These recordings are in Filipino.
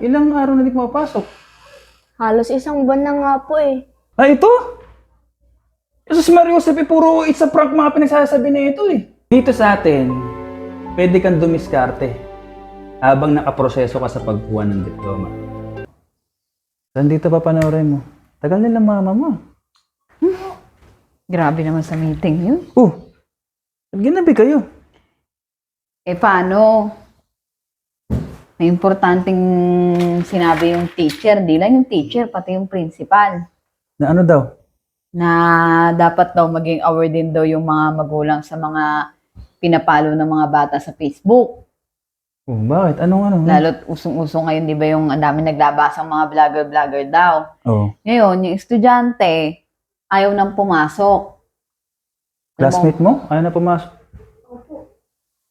Ilang araw na di pumapasok. Halos isang buwan na nga po eh. Ay, ito? Jesus Mario Josep, puro it's a prank mga pinagsasabi na ito eh. Dito sa atin, pwede kang dumiskarte habang nakaproseso ka sa pagkuha ng diploma. Saan dito papanoorin mo? Tagal nila mama mo. Grabe naman sa meeting yun. Ginabi kayo. Eh paano? May importanteng sinabi yung teacher. Di lang yung teacher, pati yung principal. Na ano daw? Na dapat daw maging aware din daw yung mga magulang sa mga pinapalo ng mga bata sa Facebook. Bakit? Anong? Lalo't usong-usong ngayon, di ba yung ang dami naglabasang mga vlogger-vlogger daw. Ngayon, yung estudyante, ayaw nang pumasok. Classmate mo? Ayaw na pumasok?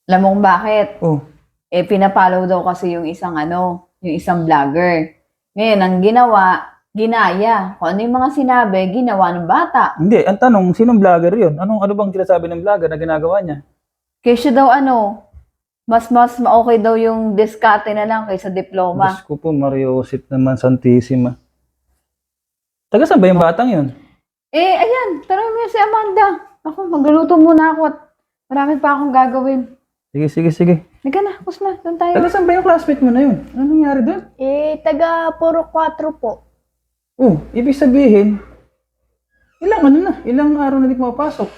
Alam mo kung bakit? Oh. Pinapollow daw kasi yung isang vlogger. Ngayon, ang ginawa, ginaya. Kung ano yung mga sinabi, ginawa ng bata. Hindi, ang tanong, sinong vlogger yun? Ano bang sinasabi ng vlogger na ginagawa niya? Kaysa daw mas okay daw yung diskarte na lang kaysa diploma. Diyos ko po, Mario Josep naman, Santissima. Taga saan ba yung batang yun? Ayan, tanong mo si Amanda. Ako, magluluto muna ako at marami pa akong gagawin. Sige. Liga na, Kusma, doon tayo. Taga saan ba yung classmate mo na yun? Ano nangyari doon? Taga Puro 4 po. Ibig sabihin, ilang araw na di pumapasok?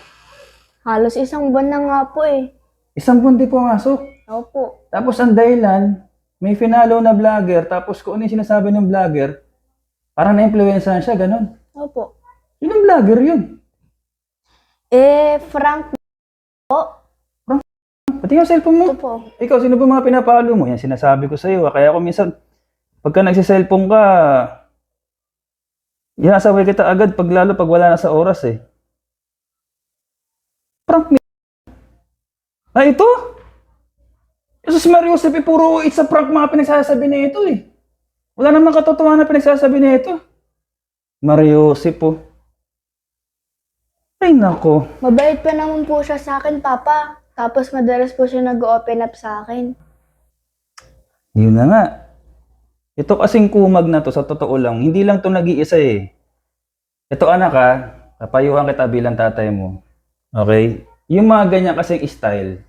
Halos isang buwan na nga po eh. Isang buwan di pumasok. Opo. Tapos ang dahilan, may finalo na vlogger, tapos kung ano yung sinasabi ng vlogger, parang na-influencehan siya, ganun. Opo. Sinong vlogger yun? Frank po. Pati yung cellphone mo. Ito po. Ikaw, sino ba mga pinapalo mo? Yan sinasabi ko sa'yo. Kaya ako minsan, pagka nagsiselfone ka, inasaway kita agad lalo pag wala na sa oras eh. Prank me. Ito? Jesus Mario Josep, puro it's a prank mga pinagsasabi na ito eh. Wala namang katotohanan na pinagsasabi na ito. Mario Josep po. Ay nako. Mabait pa naman po siya sa akin, Papa. Tapos madalas po siya nag-open up sa akin. Yun na nga. Ito kasing kumag na to, sa totoo lang, hindi lang to nag-iisa eh. Ito anak ha, papayuhan kita bilang tatay mo. Okay? Yung mga ganyan kasing style,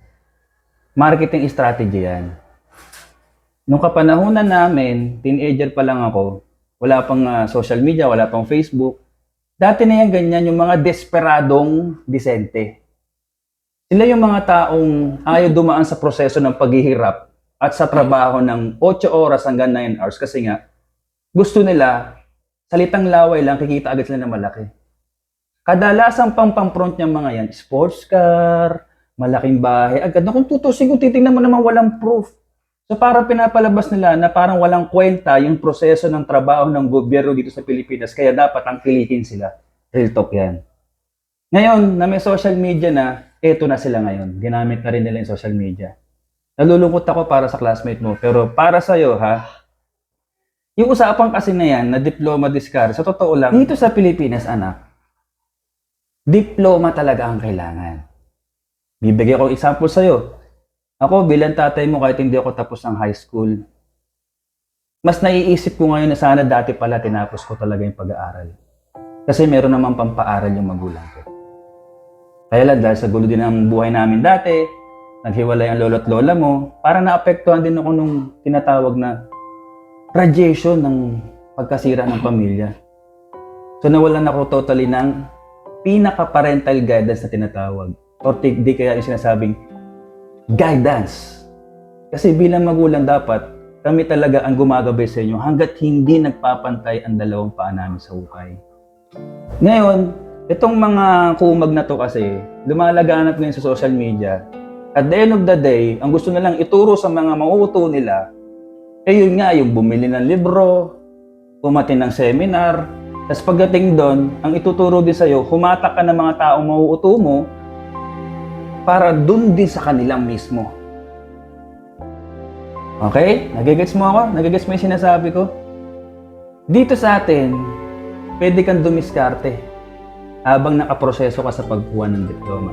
marketing strategy yan. Nung kapanahunan namin, teenager pa lang ako, wala pang social media, wala pang Facebook. Dati na yan ganyan, yung mga desperadong disente. Sila yung mga taong ayaw dumaan sa proseso ng paghihirap at sa trabaho ng 8 oras hanggang 9 hours kasi nga, gusto nila, salitang laway lang, kikita agad sila na malaki. Kadalasang pang-front niyang mga yan, sports car, malaking bahay, agad na kung tutusin, kung titignan mo naman walang proof. So parang pinapalabas nila na parang walang kwenta yung proseso ng trabaho ng gobyerno dito sa Pilipinas, kaya dapat angkilihin sila. Real talk yan. Ngayon, na may social media na, eto na sila ngayon. Ginamit na rin nila yung social media. Nalulungkot ako para sa classmate mo, pero para sa'yo ha, yung usapan kasi na yan, na diploma discard, sa totoo lang, dito sa Pilipinas anak, diploma talaga ang kailangan. Bibigyan ko example sa'yo. Ako bilang tatay mo kahit hindi ako tapos ng high school, mas naiisip ko ngayon na sana dati pala tinapos ko talaga yung pag-aaral. Kasi meron naman pampaaral yung magulang ko. Kaya lang dahil sa gulo din ang buhay namin dati, naghiwalay ang lolo't lola mo, parang naapektuhan din ako nung tinatawag na radiation ng pagkasira ng pamilya. So nawalan ako totally ng pinaka-parental guidance na tinatawag. Or di kaya yung sinasabing guidance. Kasi bilang magulang dapat, kami talaga ang gumagabay sa inyo hanggat hindi nagpapantay ang dalawang paa namin sa hukay. Ngayon, itong mga kumag na to kasi, lumalaganap ngayon sa social media. At the end of the day, ang gusto nilang ituro sa mga mauuto nila, yun nga, yung bumili ng libro, pumati ng seminar, tapos pagdating doon, ang ituturo din sa'yo, humatak ka ng mga taong mauuto mo, para dun din sa kanilang mismo. Okay? Nagigets mo ako? Nagigets mo yung sinasabi ko? Dito sa atin, pwede kang dumiskarte habang nakaproseso ka sa pagkuha ng diploma.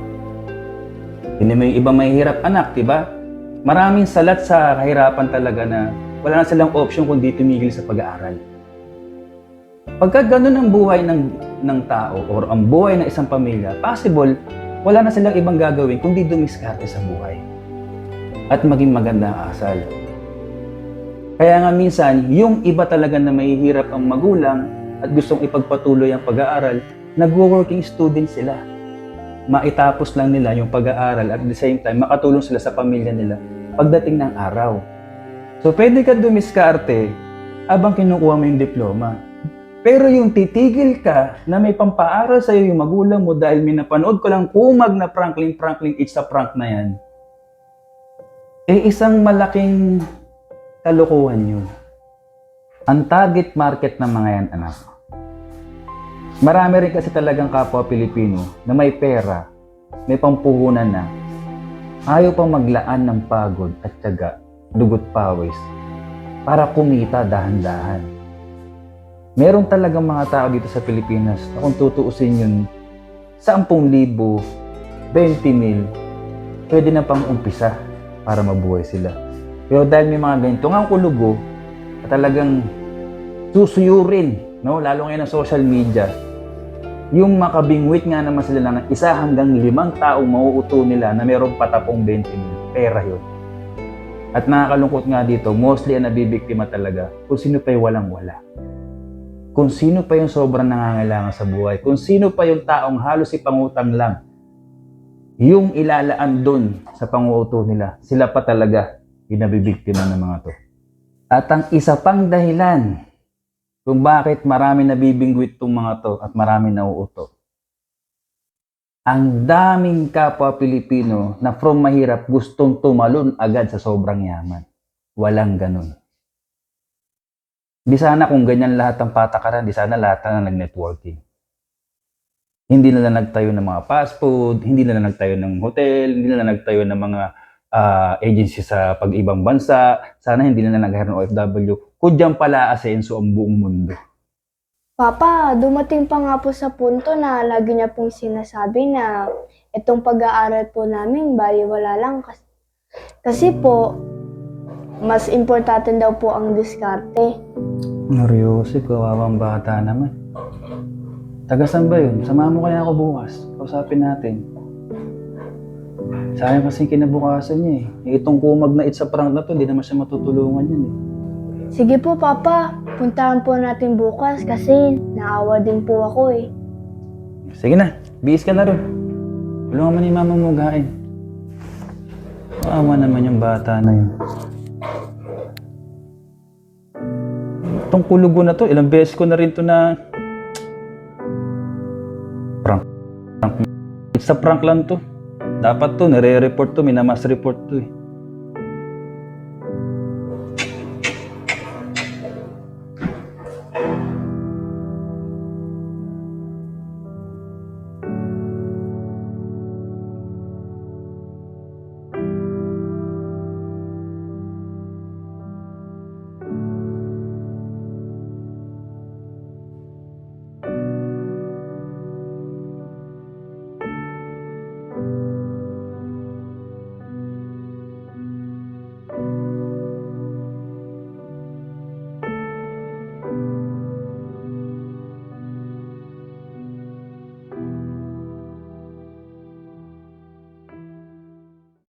Hindi mo yung ibang mahihirap anak, diba? Maraming salat sa kahirapan talaga na wala na silang option kundi tumigil sa pag-aaral. Pagka ganun ang buhay ng tao or ang buhay ng isang pamilya, possible, wala na silang ibang gagawin kundi dumiskarte sa buhay at maging magandang asal. Kaya nga minsan, yung iba talaga na mahihirap ang magulang at gustong ipagpatuloy ang pag-aaral, nagwo-working student sila. Maitapos lang nila yung pag-aaral at at the same time, makatulong sila sa pamilya nila pagdating ng araw. So, pwede ka dumiskarte habang kinukuha mo yung diploma. Pero yung titigil ka na may pampaaral sa'yo yung magulang mo dahil may napanood ko lang kumag na Franklin, it's a prank na yan, eh isang malaking kalukuhan yun. Ang target market ng mga yan, anak. Marami rin kasi talagang kapwa Pilipino na may pera, may pampuhunan na, ayaw pang maglaan ng pagod at tiyaga, dugot pawis, para kumita dahan-dahan. Meron talagang mga tao dito sa Pilipinas na kung tutuusin yun, 10,000, 20,000, pwede na pang umpisa para mabuhay sila. Pero dahil may mga ganito nga kulugo, talagang susuyurin, no? Lalo ngayon ng social media, yung makabingwit nga naman sila ng 1 hanggang 5 taong mauuto nila na mayroong patapong 20,000, pera yun. At nakakalungkot nga dito, mostly ang nabibiktima talaga kung sino pa yung walang-wala. Kung sino pa yung sobrang nangangailangan sa buhay, kung sino pa yung taong halos ipangutang lang, yung ilalaan dun sa panguuto nila, sila pa talaga yung nabibiktima ng mga to. At ang isa pang dahilan kung bakit marami nabibingwit tong mga to at marami nauuto, ang daming kapwa Pilipino na from mahirap gustong tumalon agad sa sobrang yaman. Walang ganun. Di sana kung ganyan lahat ng patakaran, di sana lahat na nag-networking. Hindi na lang nagtayo ng mga fast food, hindi na lang nagtayo ng hotel, hindi na lang nagtayo ng mga agency sa pag-ibang bansa. Sana hindi na lang nag-hire ng OFW. Kudyang pala asenso ang buong mundo. Papa, dumating pa nga po sa punto na lagi niya pong sinasabi na itong pag-aaral po namin baliwala lang. Kasi po, mas importante daw po ang diskarte. Mariusip, kawawang bata naman. Tagasan ba yun? Samahan mo kaya ako bukas. Kausapin natin. Sayang kasi kinabukasan niya eh. Itong kumag na it's a prank na to, hindi naman siya matutulungan yan eh. Sige po, Papa. Puntahan po natin bukas kasi naawa din po ako eh. Sige na, bihis ka na rin. Tulungan mo ni mama mo gain. Maawa naman yung bata na yun. Itong kulugo na to, ilang beses ko na rin to na prank. It's a prank lang to. Dapat to, nire-report to, minamass report to eh.